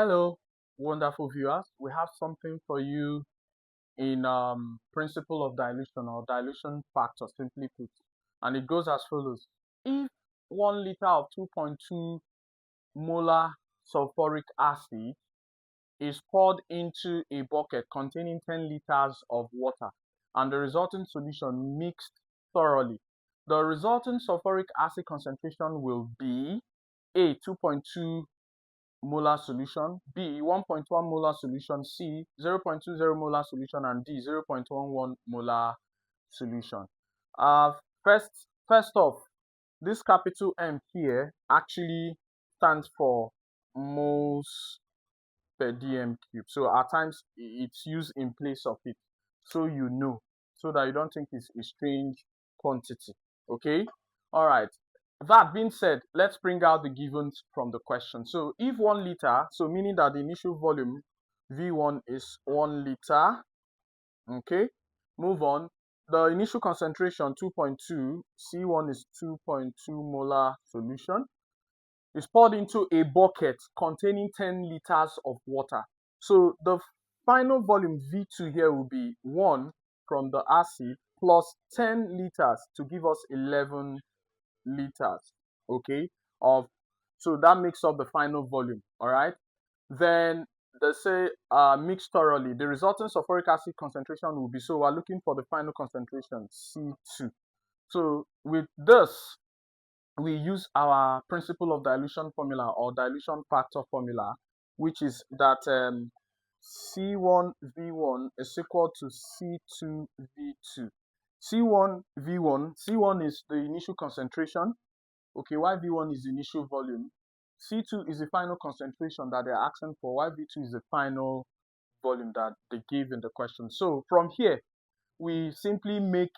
Hello, wonderful viewers. We have something for you in principle of dilution or dilution factor, simply put. And it goes as follows. If 1 liter of 2.2 molar sulfuric acid is poured into a bucket containing 10 liters of water and the resulting solution mixed thoroughly, the resulting sulfuric acid concentration will be A, 2.2 molar solution, B 1.1 molar solution, C 0.20 molar solution, and D 0.11 molar solution. Uh, first off, this capital M here actually stands for moles per dm cube. So at times it's used in place of it, so you know, so that you don't think it's a strange quantity. Okay, all right. That being said, let's bring out the givens from the question. So if 1 liter, so meaning that the initial volume V1 is 1 liter. Okay, move on. The initial concentration 2.2, C1 is 2.2 molar solution, is poured into a bucket containing 10 liters of water. So the final volume V2 here will be 1 from the acid plus 10 liters to give us 11 liters. Okay, of so that makes up the final volume. All right, then they say mix thoroughly. The resulting sulfuric acid concentration will be, so we're looking for the final concentration C2. So with this, we use our principle of dilution formula or dilution factor formula, which is that C1V1 is equal to C2V2. C1 is the initial concentration, okay, while V1 is the initial volume. C2 is the final concentration that they're asking for, while V2 is the final volume that they give in the question. So from here, we simply make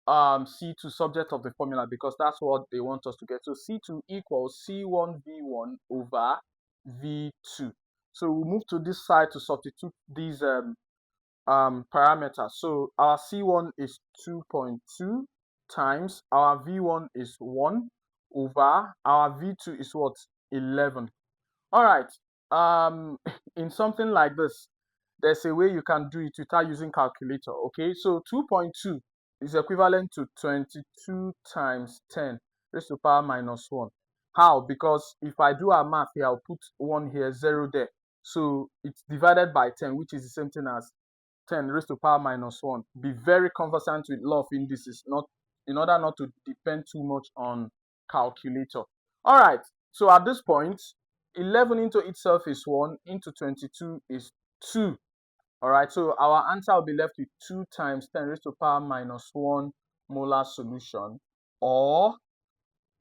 C2 subject of the formula because that's what they want us to get. So C2 equals C1V1 over V2. So we'll move to this side to substitute these parameters. So our C1 is 2.2 times our V1 is 1 over our V2 is what? 11. All right. In something like this, there's a way you can do it without using calculator. Okay, so 2.2 is equivalent to 22 times 10 raised to power minus 1. How? Because if I do our math here, I'll put 1 here, 0 there. So it's divided by 10, which is the same thing as 10 raised to power minus 1. Be very conversant with law of indices, not in order not to depend too much on calculator. All right, so at this point, 11 into itself is 1, into 22 is 2. All right, so our answer will be left with 2 times 10 raised to power minus 1 molar solution, or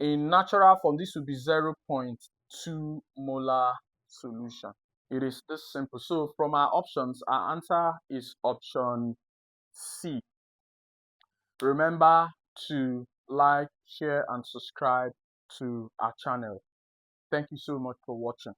in natural form, this will be 0.2 molar solution. It is this simple. So from our options, our answer is option C. Remember to like, share, and subscribe to our channel. Thank you so much for watching.